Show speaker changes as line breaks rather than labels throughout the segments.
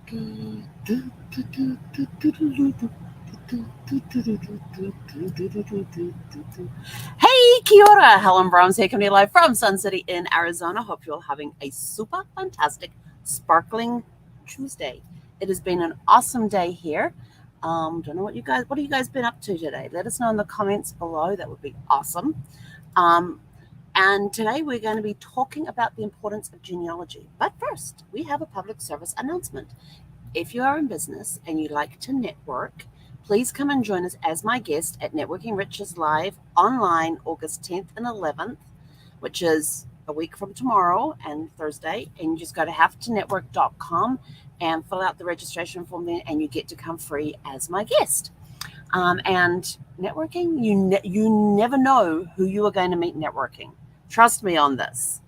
Hey, kia ora. Helen Brahms here, coming to you live from Sun City in Arizona. Hope you're all having a super fantastic, sparkling Tuesday. It has been an awesome day here. Don't know what have you guys been up to today? Let us know in the comments below. That would be awesome. And today we're going to be talking about the importance of genealogy. But first, we have a public service announcement. If you are in business and you like to network, please come and join us as my guest at Networking Riches Live online August 10th and 11th, which is a week from tomorrow and Thursday. And you just go to havetonetwork.com and fill out the registration form there, and you get to come free as my guest. And networking, you never know who you are going to meet networking. Trust me on this.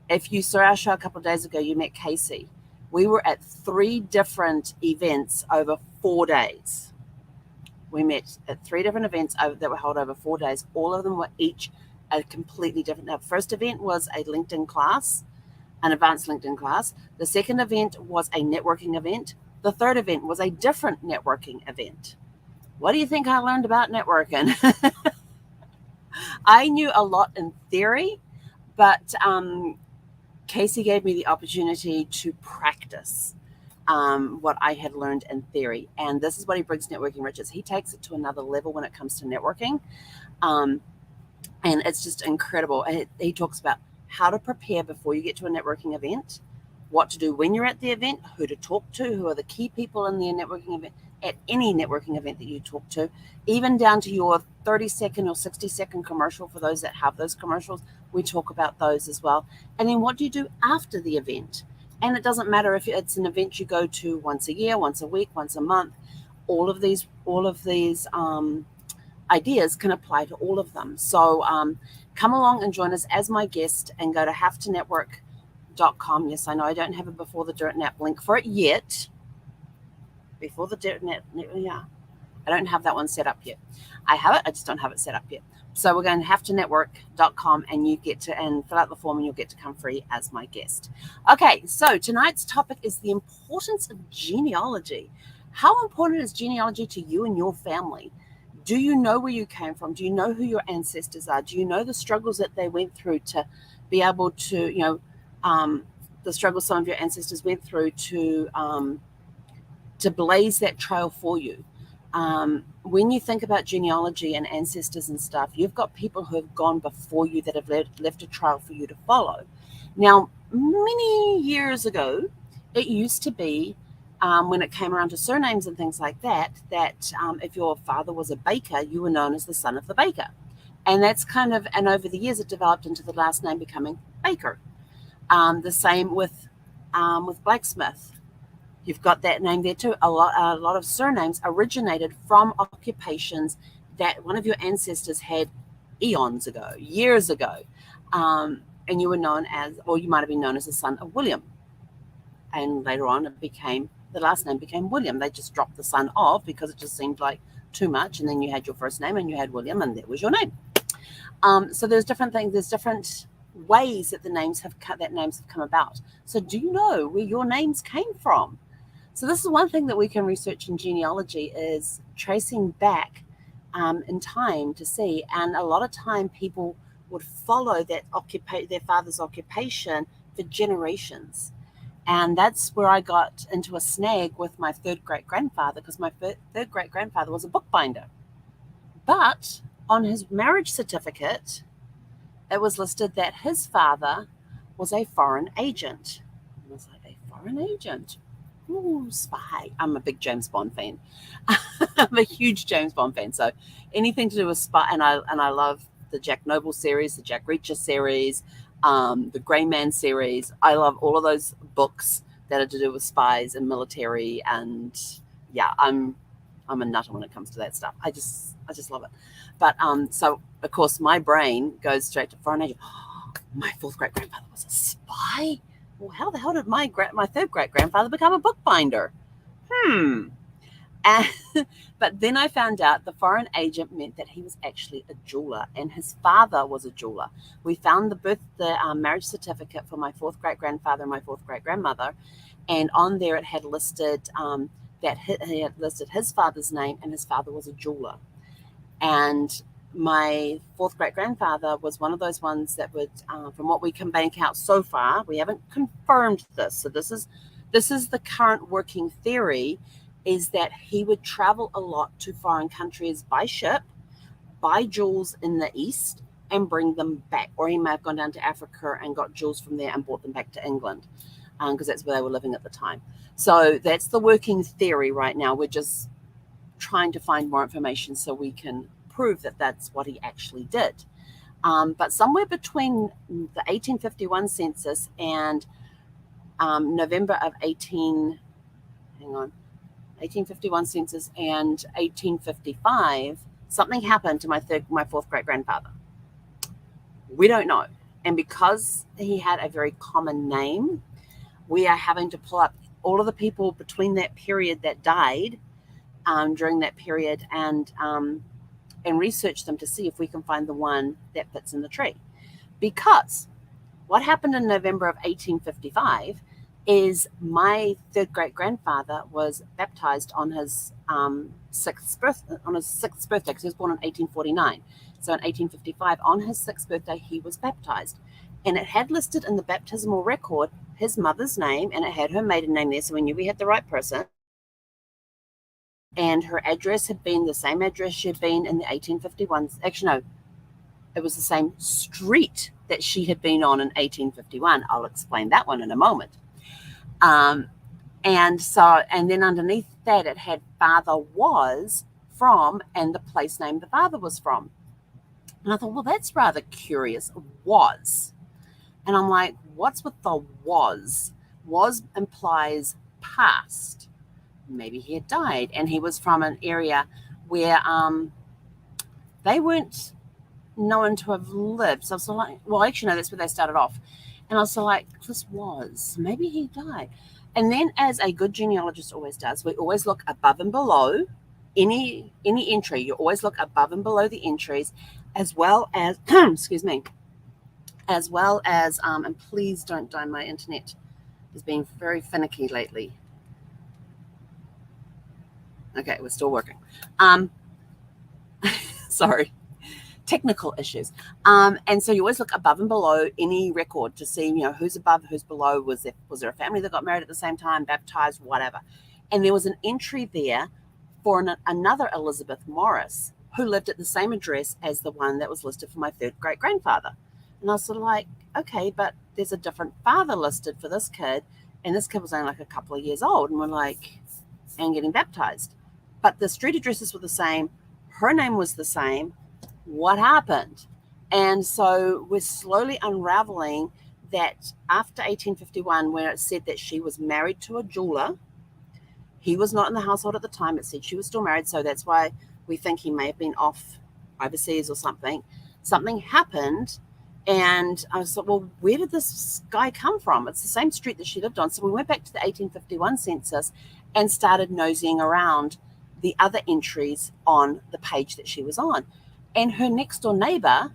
If you saw our show a couple of days ago, you met Casey. We were at 3 different events over 4 days. We met at 3 different events that were held over 4 days. All of them were each a completely different. The first event was a LinkedIn class, an advanced LinkedIn class. The second event was a networking event. The third event was a different networking event. What do you think I learned about networking? I knew a lot in theory, but Casey gave me the opportunity to practice what I had learned in theory. And this is what he brings Networking Riches. He takes it to another level when it comes to networking. And it's just incredible. He talks about how to prepare before you get to a networking event, what to do when you're at the event, who to talk to, who are the key people in the networking event, at any networking event that you talk to, even down to your 30-second or 60-second commercial. For those that have those commercials, we talk about those as well. And then what do you do after the event? And it doesn't matter if it's an event you go to once a year, once a week, once a month. All of these ideas can apply to all of them. So come along and join us as my guest, and go to havetonetwork.com. Yes, I know I don't have a Before the Dirt Nap link for it yet. Before the Dirt Nap, yeah. I don't have that one set up yet. I have it, I just don't have it set up yet. So we're going to havetonetwork.com, and you get to fill out the form, and you'll get to come free as my guest. Okay, so tonight's topic is the importance of genealogy. How important is genealogy to you and your family? Do you know where you came from? Do you know who your ancestors are? Do you know the struggles that they went through to be able to, the struggles some of your ancestors went through to blaze that trail for you? When you think about genealogy and ancestors and stuff, you've got people who have gone before you that have left a trail for you to follow. Now, many years ago, it used to be, when it came around to surnames and things like that, if your father was a baker, you were known as the son of the baker. And that's and over the years, it developed into the last name becoming Baker. The same with blacksmith. You've got that name there too. A lot of surnames originated from occupations that one of your ancestors had eons ago, years ago. And you were known as, or you might have been known as the son of William. And later on, the last name became William. They just dropped the son of because it just seemed like too much. And then you had your first name and you had William, and that was your name. So there's different things. There's different ways that names have come about. So do you know where your names came from? So this is one thing that we can research in genealogy, is tracing back in time to see. And a lot of time people would follow their father's occupation for generations. And that's where I got into a snag with my third great-grandfather, because my third great-grandfather was a bookbinder. But on his marriage certificate, it was listed that his father was a foreign agent. I was like, a foreign agent? Ooh, spy. I'm a big James Bond fan. I'm a huge James Bond fan. So anything to do with spy, and I love the Jack Noble series, the Jack Reacher series, the Grey Man series. I love all of those books that are to do with spies and military, and yeah, I'm a nutter when it comes to that stuff. I just love it. But so of course my brain goes straight to foreign agent. Oh, my fourth great-grandfather was a spy? Well, how the hell did my third great-grandfather become a bookbinder? But then I found out the foreign agent meant that he was actually a jeweler, and his father was a jeweler. We found the marriage certificate for my fourth great-grandfather and my fourth great-grandmother, and on there it had listed he had listed his father's name, and his father was a jeweler. And my fourth great grandfather was one of those ones that would, from what we can bank out so far, we haven't confirmed this. So this is the current working theory, is that he would travel a lot to foreign countries by ship, buy jewels in the East, and bring them back. Or he may have gone down to Africa and got jewels from there and brought them back to England, because that's where they were living at the time. So that's the working theory right now. We're just trying to find more information so we can prove that that's what he actually did. But somewhere between the 1851 census and November of 1851 census and 1855, something happened to my fourth great grandfather. We don't know. And because he had a very common name, we are having to pull up all of the people between that period that died during that period, and research them to see if we can find the one that fits in the tree. Because what happened in November of 1855 is my third great grandfather was baptized on his sixth birthday, because he was born in 1849. So in 1855, on his sixth birthday, he was baptized, and it had listed in the baptismal record his mother's name, and it had her maiden name there, so we knew we had the right person. And her address had been the same address she had been in the 1851. Actually, no, it was the same street that she had been on in 1851. I'll explain that one in a moment. And then underneath that, it had father was from and the place name the father was from. And I thought, well, that's rather curious. Was. And I'm like, what's with the was? Was implies past. Maybe he had died, and he was from an area where they weren't known to have lived. So I was like, well, actually, no, that's where they started off. And I was like, this was, maybe he died. And then, as a good genealogist always does, we always look above and below any entry. You always look above and below the entries, as well as, excuse me, as well as, and please don't die, my internet has been very finicky lately. Okay, we're still working. Sorry, technical issues. And so you always look above and below any record to see, who's above, who's below. Was there a family that got married at the same time, baptized, whatever? And there was an entry there for another Elizabeth Morris, who lived at the same address as the one that was listed for my third great grandfather. And I was sort of like, okay, but there's a different father listed for this kid, and this kid was only like a couple of years old, and we're like, and getting baptized. But the street addresses were the same. Her name was the same. What happened? And so we're slowly unraveling that after 1851, where it said that she was married to a jeweler, he was not in the household at the time. It said she was still married. So that's why we think he may have been off overseas or something. Something happened. And I was like, well, where did this guy come from? It's the same street that she lived on. So we went back to the 1851 census and started nosying around the other entries on the page that she was on. And her next door neighbor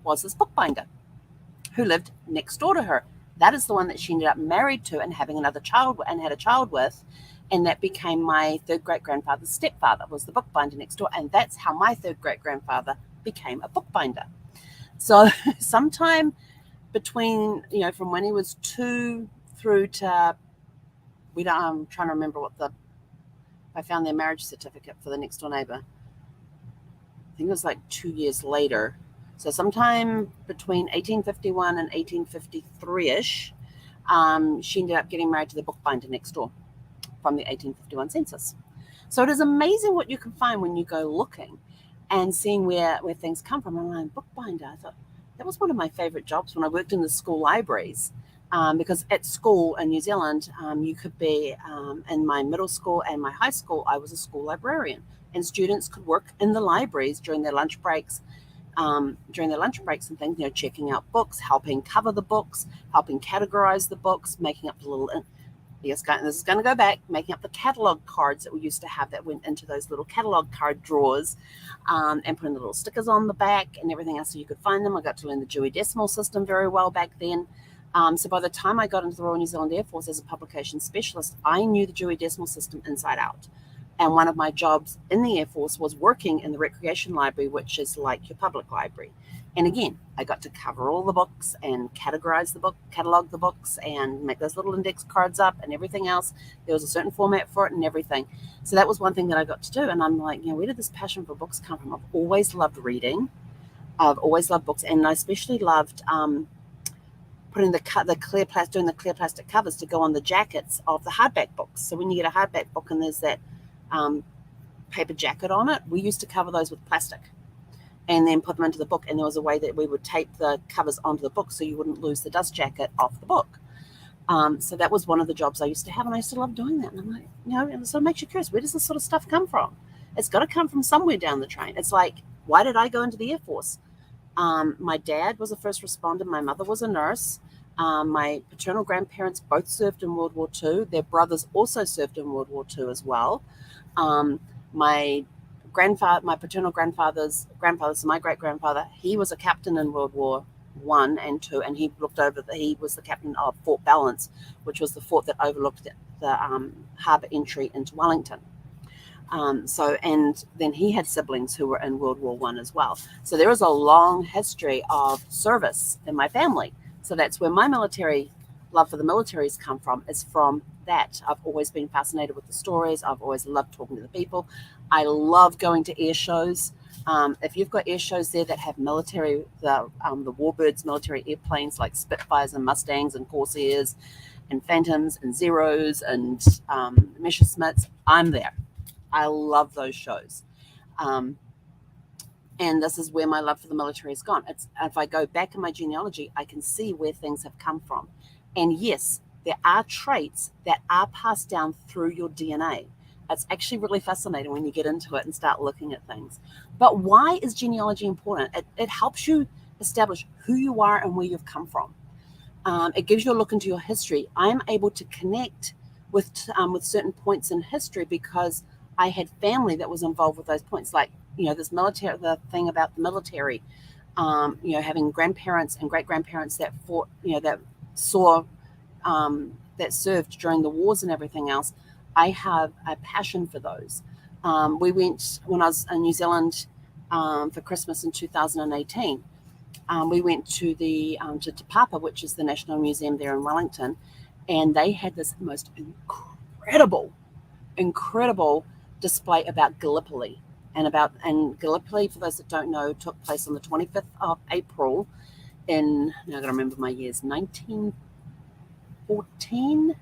was this bookbinder who lived next door to her. That is the one that she ended up married to and having another child and had a child with. And that became my third great grandfather's stepfather, was the bookbinder next door. And that's how my third great grandfather became a bookbinder. So sometime between, from when he was 2 through to, I'm trying to remember I found their marriage certificate for the next door neighbor. I think it was like 2 years later. So sometime between 1851 and 1853-ish, she ended up getting married to the bookbinder next door from the 1851 census. So it is amazing what you can find when you go looking and seeing where things come from. I'm like, bookbinder. I thought that was one of my favorite jobs when I worked in the school libraries. Because at school in New Zealand, you could be in my middle school and my high school, I was a school librarian, and students could work in the libraries during their lunch breaks, and things, checking out books, helping cover the books, helping categorize the books, making up the little, this is going to go back, making up the catalog cards that we used to have that went into those little catalog card drawers, and putting the little stickers on the back and everything else so you could find them. I got to learn the Dewey Decimal System very well back then. So by the time I got into the Royal New Zealand Air Force as a publication specialist, I knew the Dewey Decimal System inside out. And one of my jobs in the Air Force was working in the Recreation Library, which is like your public library. And again, I got to cover all the books and categorize the book, catalog the books, and make those little index cards up and everything else. There was a certain format for it and everything. So that was one thing that I got to do. And I'm like, where did this passion for books come from? I've always loved reading. I've always loved books, and I especially loved putting doing the clear plastic covers to go on the jackets of the hardback books. So when you get a hardback book and there's that paper jacket on it, we used to cover those with plastic and then put them into the book. And there was a way that we would tape the covers onto the book so you wouldn't lose the dust jacket off the book. So that was one of the jobs I used to have, and I used to love doing that. And I'm like, and so it makes you curious, where does this sort of stuff come from? It's got to come from somewhere down the train. It's like, why did I go into the Air Force? My dad was a first responder. My mother was a nurse. My paternal grandparents both served in World War II. Their brothers also served in World War II as well. My paternal grandfather's grandfather, so my great-grandfather, he was a captain in World War I and II, and he was the captain of Fort Balance, which was the fort that overlooked the harbour entry into Wellington. And then he had siblings who were in World War I as well. So there is a long history of service in my family. So that's where my love for the military's come from, is from that. I've always been fascinated with the stories. I've always loved talking to the people. I love going to air shows. If you've got air shows there that have military, the Warbirds military airplanes like Spitfires and Mustangs and Corsairs and Phantoms and Zeros and Messerschmitts, I'm there. I love those shows. And this is where my love for the military has gone. If I go back in my genealogy, I can see where things have come from. And yes, there are traits that are passed down through your DNA. It's actually really fascinating when you get into it and start looking at things. But why is genealogy important? It helps you establish who you are and where you've come from. It gives you a look into your history. I'm able to connect with certain points in history because I had family that was involved with those points, like, this military, the thing about the military, having grandparents and great-grandparents that fought, that saw, that served during the wars and everything else. I have a passion for those. We went, when I was in New Zealand for Christmas in 2018, we went to to Te Papa, which is the National Museum there in Wellington, and they had this most incredible display about Gallipoli. And Gallipoli, for those that don't know, took place on the 25th of April in, now I've got to remember my years, 1915.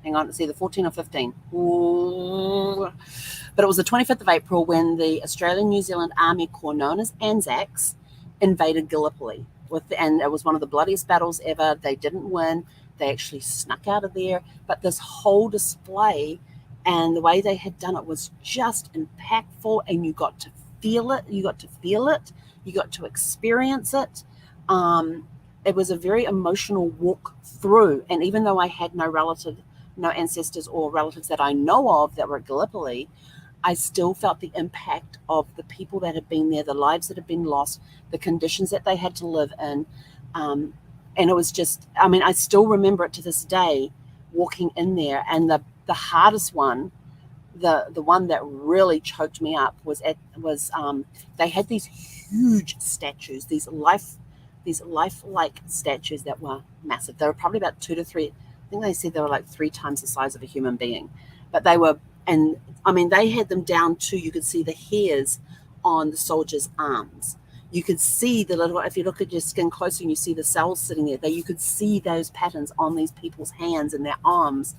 Hang on, it's either 14 or 15. Ooh. But it was the 25th of April when the Australian New Zealand Army Corps, known as Anzacs, invaded Gallipoli. And it was one of the bloodiest battles ever. They didn't win. They actually snuck out of there. But this whole display and the way they had done it was just impactful, and you got to feel it. You got to experience it. It was a very emotional walk through. And even though I had no ancestors or relatives that I know of that were at Gallipoli, I still felt the impact of the people that had been there, the lives that had been lost, the conditions that they had to live in. And it was just, I still remember it to this day, walking in there. And the hardest one, the one that really choked me up was they had these huge statues, these lifelike statues that were massive. They were probably about 2 to 3. I think they said they were like 3 times the size of a human being. But they were, and they had them down to, you could see the hairs on the soldiers' arms. You could see if you look at your skin closer and you see the cells sitting there, you could see those patterns on these people's hands and their arms.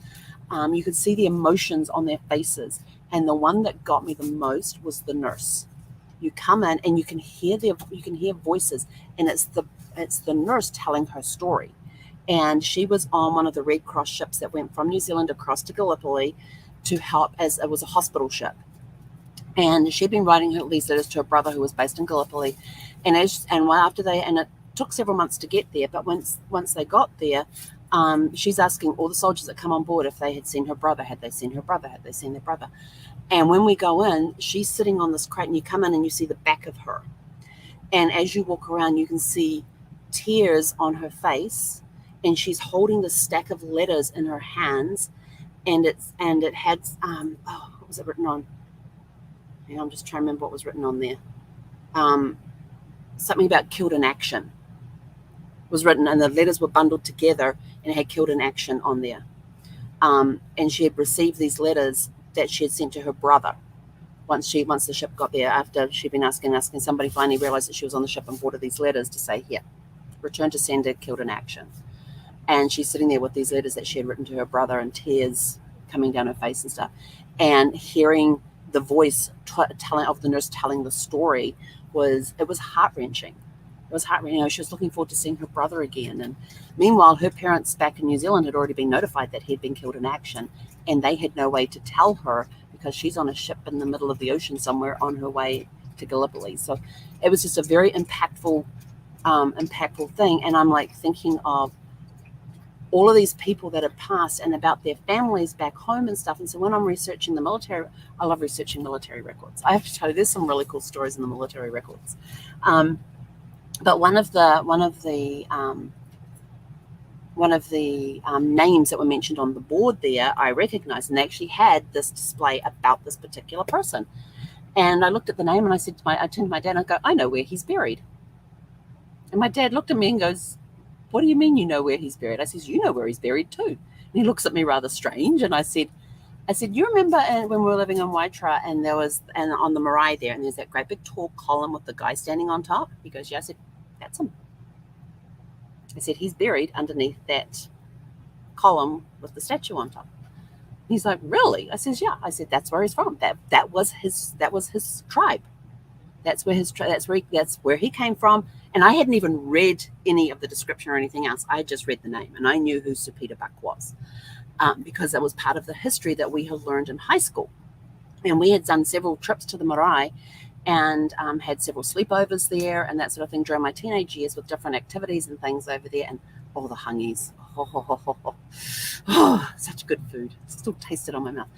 You could see the emotions on their faces. And the one that got me the most was the nurse. You come in and you can hear voices, and it's the nurse telling her story. And she was on one of the Red Cross ships that went from New Zealand across to Gallipoli to help, as it was a hospital ship. And she'd been writing these letters to her brother who was based in Gallipoli. And it took several months to get there, but once they got there, she's asking all the soldiers that come on board if they had seen her brother. Had they seen her brother? Had they seen their brother? And when we go in, she's sitting on this crate, and you come in and you see the back of her. And as you walk around, you can see tears on her face, and she's holding the stack of letters in her hands, and it had what was it written on? And I'm just trying to remember what was written on there. Um, Something about killed in action was written, and the letters were bundled together, and it had killed in action on there. And she had received these letters that she had sent to her brother once the ship got there. After she'd been asking, somebody finally realized that she was on the ship and brought her these letters to say, here, return to sender, killed in action. And she's sitting there with these letters that she had written to her brother, and tears coming down her face and stuff. And hearing the voice of the nurse telling the story was heart-wrenching. It was heart-wrenching. She was looking forward to seeing her brother again. And meanwhile, her parents back in New Zealand had already been notified that he'd been killed in action, and they had no way to tell her because she's on a ship in the middle of the ocean somewhere on her way to Gallipoli. So it was just a very impactful thing. And I'm like thinking of all of these people that have passed and about their families back home and stuff. And so when I'm researching the military, I love researching military records. I have to tell you, there's some really cool stories in the military records. But one of the names that were mentioned on the board there, I recognized, and they actually had this display about this particular person. And I looked at the name and I turned to my dad and I go, I know where he's buried. And my dad looked at me and goes, what do you mean you know where he's buried? I says, you know where he's buried too. And he looks at me rather strange. And I said, you remember when we were living in Waitara and on the marae there, and there's that great big tall column with the guy standing on top? He goes, yeah. I said, that's him. I said, he's buried underneath that column with the statue on top. He's like, really? I says, yeah. I said, that's where he's from. That was his tribe. That's where he came from. And I hadn't even read any of the description or anything else. I had just read the name, and I knew who Sir Peter Buck was because that was part of the history that we had learned in high school. And we had done several trips to the marae and had several sleepovers there and that sort of thing during my teenage years with different activities and things over there, and all the hungies. Oh, such good food. Still taste it on my mouth.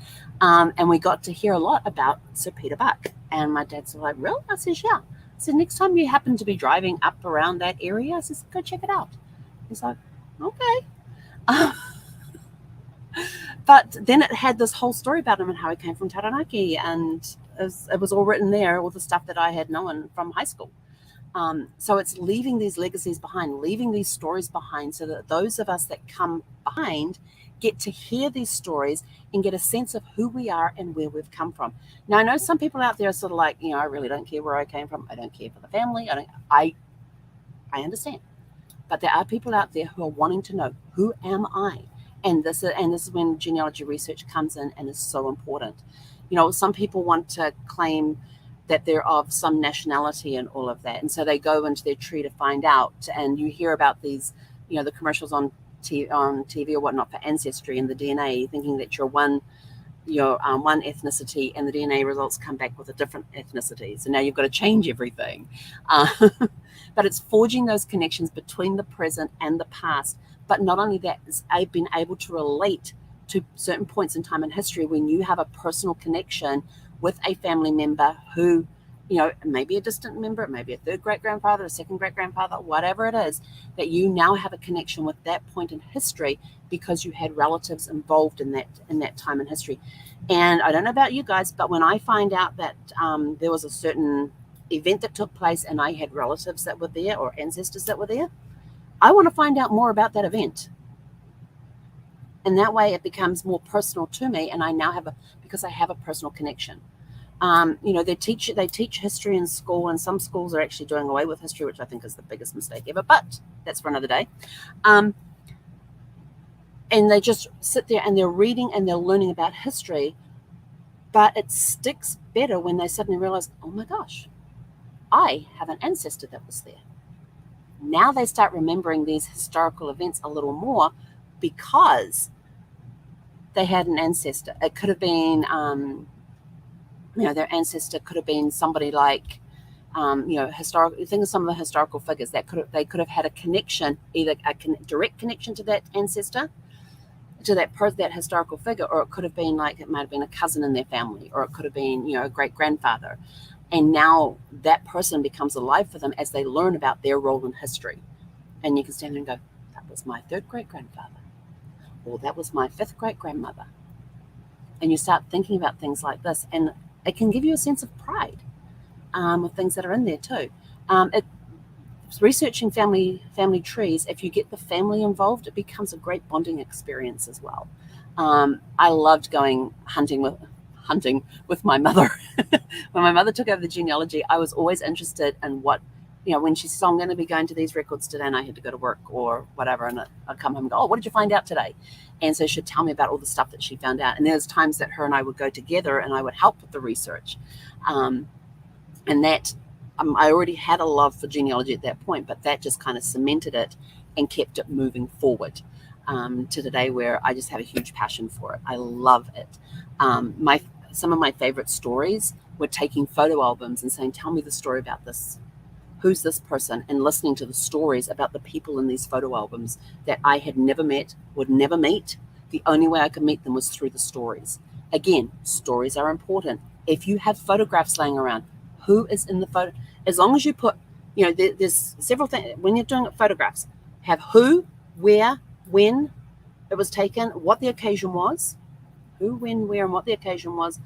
And we got to hear a lot about Sir Peter Buck. And my dad's like, really? I says, yeah. I said, next time you happen to be driving up around that area, I says, go check it out. He's like, okay. But then it had this whole story about him and how he came from Taranaki, and it was all written there, all the stuff that I had known from high school. So it's leaving these legacies behind, leaving these stories behind, so that those of us that come behind get to hear these stories and get a sense of who we are and where we've come from. Now, I know some people out there are sort of like, I really don't care where I came from. I don't care for the family. I understand. But there are people out there who are wanting to know, who am I? And this is when genealogy research comes in and is so important. Some people want to claim that they're of some nationality and all of that. And so they go into their tree to find out. And you hear about these, the commercials on TV or whatnot for Ancestry and the DNA, thinking that you're one ethnicity, and the DNA results come back with a different ethnicity. So now you've got to change everything. But it's forging those connections between the present and the past. But not only that, it's been able to relate to certain points in time in history when you have a personal connection with a family member who, maybe a distant member, maybe a third great-grandfather, a second great-grandfather, whatever it is, that you now have a connection with that point in history because you had relatives involved in that time in history. And I don't know about you guys, but when I find out that there was a certain event that took place and I had relatives that were there or ancestors that were there, I want to find out more about that event. And that way it becomes more personal to me, and I now because I have a personal connection. They teach history in school, and some schools are actually doing away with history, which I think is the biggest mistake ever, but that's for another day. And they just sit there and they're reading and they're learning about history, but it sticks better when they suddenly realize, oh my gosh, I have an ancestor that was there. Now they start remembering these historical events a little more because they had an ancestor. It could have been, their ancestor could have been somebody like, historical. Think of some of the historical figures that they could have had a connection, either a direct connection to that ancestor, to that historical figure, or it could have been like, it might have been a cousin in their family, or it could have been, a great grandfather. And now that person becomes alive for them as they learn about their role in history. And you can stand there and go, that was my third great grandfather, or that was my fifth great grandmother. And you start thinking about things like this, and it can give you a sense of pride of things that are in there too. Researching family trees, if you get the family involved, it becomes a great bonding experience as well. I loved going hunting with my mother. When my mother took over the genealogy, I was always interested in what, when she said, I'm going to be going to these records today, and I had to go to work or whatever, and I'd come home and go, oh, what did you find out today? And so she'd tell me about all the stuff that she found out. And there's times that her and I would go together, and I would help with the research. And that I already had a love for genealogy at that point, but that just kind of cemented it and kept it moving forward to today, where I just have a huge passion for it. I love it. Some of my favorite stories were taking photo albums and saying, tell me the story about this. Who's this person? And listening to the stories about the people in these photo albums that I had never met, would never meet. The only way I could meet them was through the stories. Again, stories are important. If you have photographs laying around, who is in the photo? As long as you put, there's several things. When you're doing photographs, have who, where, when it was taken, what the occasion was, who, when, where, and what the occasion was.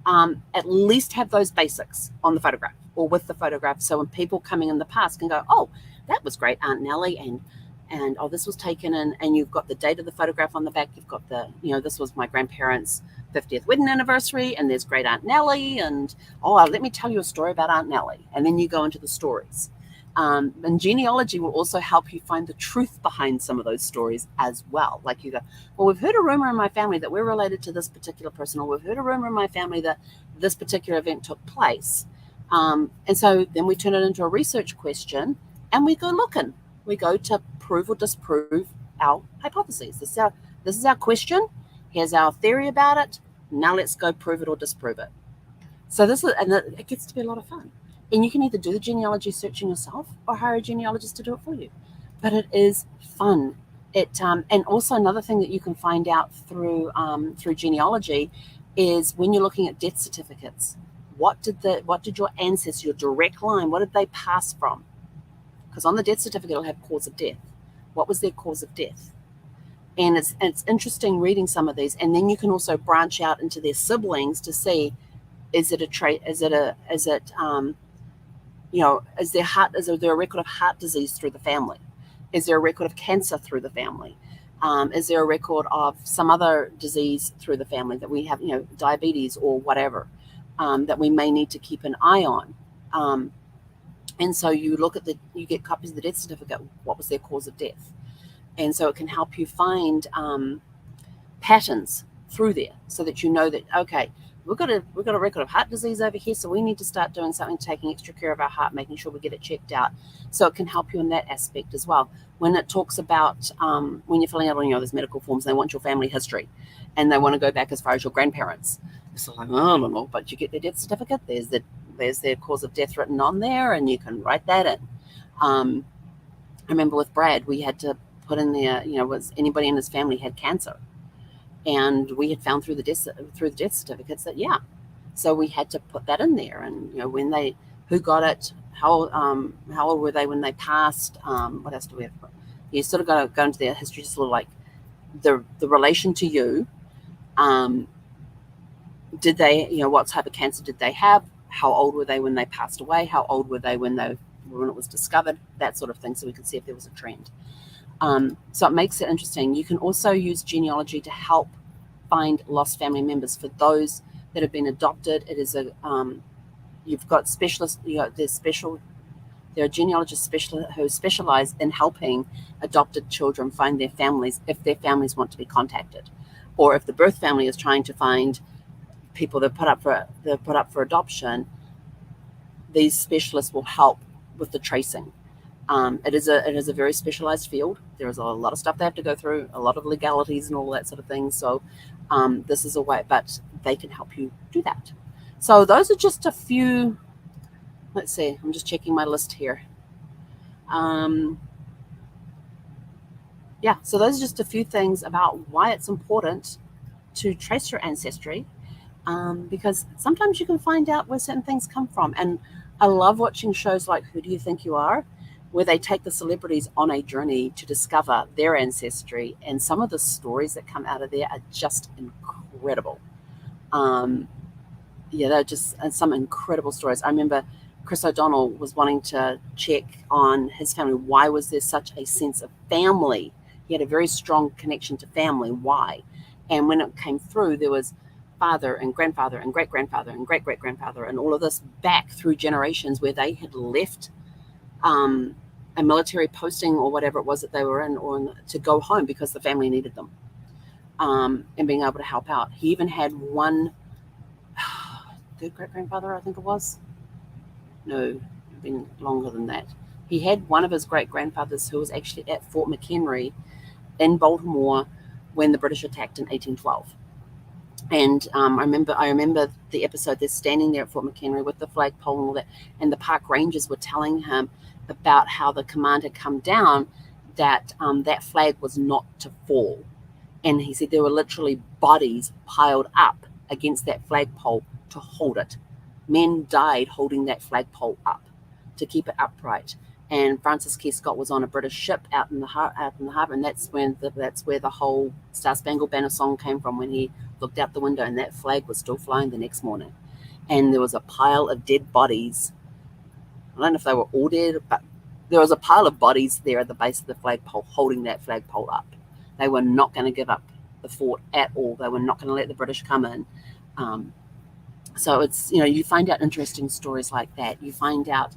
At least have those basics on the photograph or with the photograph. So when people coming in the past can go, oh, that was great, Aunt Nellie, and oh, this was taken in, and you've got the date of the photograph on the back. You've got the, this was my grandparents' 50th wedding anniversary, and there's great Aunt Nellie, and let me tell you a story about Aunt Nellie, and then you go into the stories. And genealogy will also help you find the truth behind some of those stories as well. Like you go, well, we've heard a rumor in my family that we're related to this particular person, or we've heard a rumor in my family that this particular event took place. And so then we turn it into a research question, and we go looking. We go to prove or disprove our hypotheses. This is our question. Here's our theory about it. Now let's go prove it or disprove it. So it gets to be a lot of fun. And you can either do the genealogy searching yourself or hire a genealogist to do it for you. But it is fun. And also another thing that you can find out through genealogy is when you're looking at death certificates. What did your ancestors, your direct line, what did they pass from? Because on the death certificate it'll have cause of death. What was their cause of death? And it's interesting reading some of these. And then you can also branch out into their siblings to see, is it a trait? Is there a record of heart disease through the family? Is there a record of cancer through the family? Is there a record of some other disease through the family that we have, diabetes or whatever, that we may need to keep an eye on? And so you get copies of the death certificate. What was their cause of death? And so it can help you find patterns through there, so that you know that, okay, we've got a record of heart disease over here, so we need to start doing something, taking extra care of our heart, making sure we get it checked out. So it can help you in that aspect as well. When it talks about when you're filling out on those medical forms, they want your family history, and they want to go back as far as your grandparents. It's like, I don't know, but you get their death certificate. There's their cause of death written on there, and you can write that in. I remember with Brad, we had to put in there, was anybody in his family had cancer. And we had found through the death certificates that, yeah. So we had to put that in there, and who got it, how old were they when they passed, what else do we have? You sort of got to go into their history, just sort of like the relation to you. Did they, what type of cancer did they have? How old were they when they passed away? How old were they when it was discovered? That sort of thing, so we could see if there was a trend. So it makes it interesting. You can also use genealogy to help find lost family members. For those that have been adopted, it is you've got specialists. There are genealogists who specialize in helping adopted children find their families if their families want to be contacted, or if the birth family is trying to find people that put up for adoption. These specialists will help with the tracing. It is a very specialized field. There's a lot of stuff they have to go through, a lot of legalities and all that sort of thing. So this is a way, but they can help you do that. So those are just a few. Let's see. I'm just checking my list here. So those are just a few things about why it's important to trace your ancestry. because sometimes you can find out where certain things come from. And I love watching shows like Who Do You Think You Are, where they take the celebrities on a journey to discover their ancestry. And some of the stories that come out of there are just incredible. They're just some incredible stories. I remember Chris O'Donnell was wanting to check on his family. Why was there such a sense of family? He had a very strong connection to family. Why? And when it came through, there was father and grandfather and great-grandfather and great-great-grandfather and all of this back through generations where they had left a military posting or whatever it was that they were in, or to go home because the family needed them, and being able to help out. He even had one third great-grandfather, I think it was. No, it'd been longer than that. He had one of his great-grandfathers who was actually at Fort McHenry in Baltimore when the British attacked in 1812. And I remember the episode. They're standing there at Fort McHenry with the flagpole and all that, and the park rangers were telling him about how the command had come down that that flag was not to fall. And he said there were literally bodies piled up against that flagpole to hold it. Men died holding that flagpole up to keep it upright. And Francis K. Scott was on a British ship out in the harbour, and that's where the whole Star Spangled Banner song came from, when he looked out the window and that flag was still flying the next morning. And there was a pile of dead bodies. I don't know if they were all dead, but there was a pile of bodies there at the base of the flagpole holding that flagpole up. They were not going to give up the fort at all. They were not going to let the British come in. So it's, you find out interesting stories like that. You find out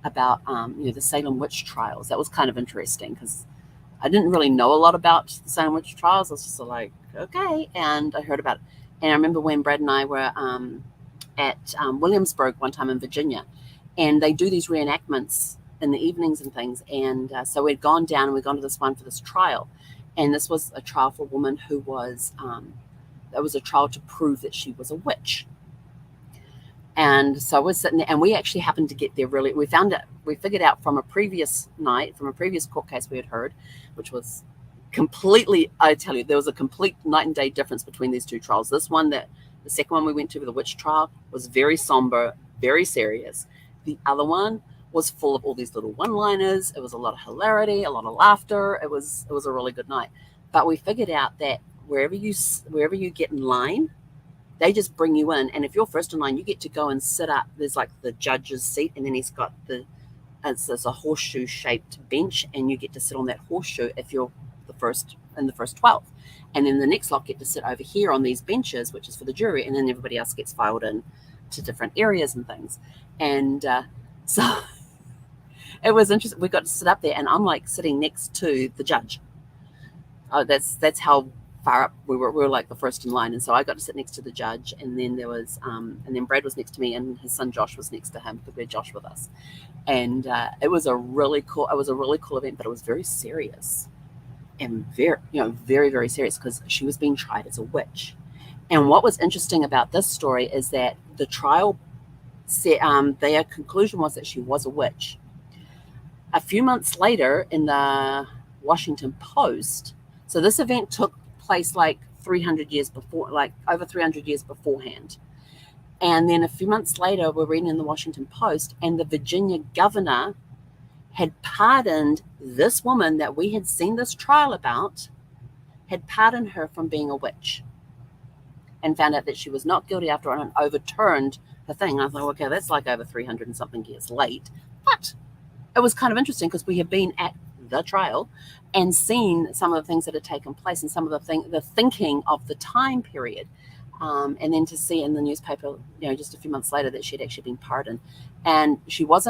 about, the Salem witch trials. That was kind of interesting because I didn't really know a lot about the Salem witch trials. I was just like, okay. And I heard about it. And I remember when Brad and I were at Williamsburg one time in Virginia, and they do these reenactments in the evenings and things. And so we'd gone down and we'd gone to this one for this trial. And this was a trial for a woman who was, it was a trial to prove that she was a witch. And so we're sitting there, and we actually happened to get there really. We figured out from a previous court case we had heard, which was completely, I tell you, there was a complete night and day difference between these two trials. The second one we went to, the witch trial, was very somber, very serious. The other one was full of all these little one-liners. It was a lot of hilarity, a lot of laughter. It was a really good night. But we figured out that wherever you get in line, they just bring you in, and if you're first in line, you get to go and sit up. There's like the judge's seat, and then he's got it's a horseshoe-shaped bench, and you get to sit on that horseshoe if you're the first 12. And then the next lot get to sit over here on these benches, which is for the jury, and then everybody else gets filed in to different areas and things. And so it was interesting. We got to sit up there, and I'm like sitting next to the judge. Oh, that's how far up we were like the first in line. And so I got to sit next to the judge, and then there was and then Brad was next to me, and his son Josh was next to him, because we had Josh with us. And it was a really cool event, but it was very serious and very, very, very serious, because she was being tried as a witch. And what was interesting about this story is that the trial said their conclusion was that she was a witch. A few months later, in the Washington Post, so this event took place like 300 years before, like over 300 years beforehand. And then a few months later, we're reading in the Washington Post, and the Virginia governor had pardoned this woman that we had seen this trial about, had pardoned her from being a witch, and found out that she was not guilty after all, and overturned her thing. And I thought, okay, that's like over 300 and something years late. But it was kind of interesting, because we have been at the trial and seen some of the things that had taken place, and some of the thinking of the time period. And then to see in the newspaper, just a few months later, that she had actually been pardoned. And she was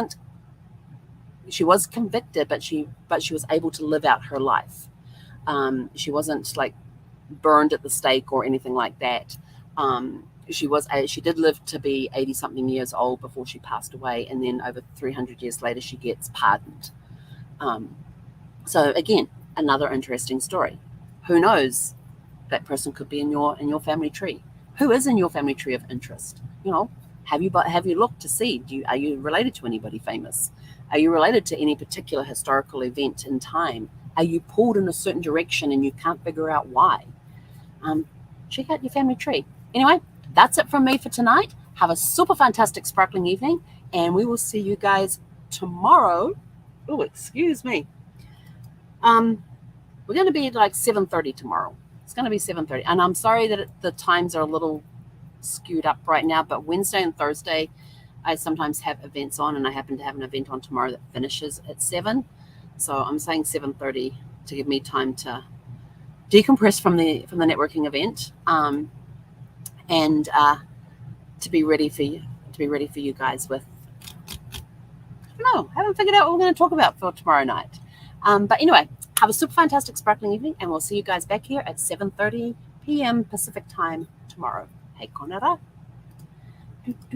convicted, but she was able to live out her life. She wasn't like burned at the stake or anything like that. She did live to be 80 something years old before she passed away. And then over 300 years later, she gets pardoned. So again, another interesting story. Who knows? That person could be in your family tree. Who is in your family tree of interest? Have you looked to see? Are you related to anybody famous? Are you related to any particular historical event in time? Are you pulled in a certain direction and you can't figure out why? Check out your family tree. Anyway, That's it from me for tonight. Have a super fantastic sparkling evening, and we will see you guys tomorrow. Oh, excuse me. We're going to be at like 7:30 tomorrow. It's going to be 7:30, and I'm sorry that the times are a little skewed up right now, but Wednesday and Thursday I sometimes have events on, and I happen to have an event on tomorrow that finishes at 7. So I'm saying 7:30 to give me time to decompress from the networking event, and to be ready for you guys with. No, I haven't figured out what we're going to talk about for tomorrow night. But anyway, have a super fantastic sparkling evening, and we'll see you guys back here at 7:30 p.m. Pacific time tomorrow. Hei konara.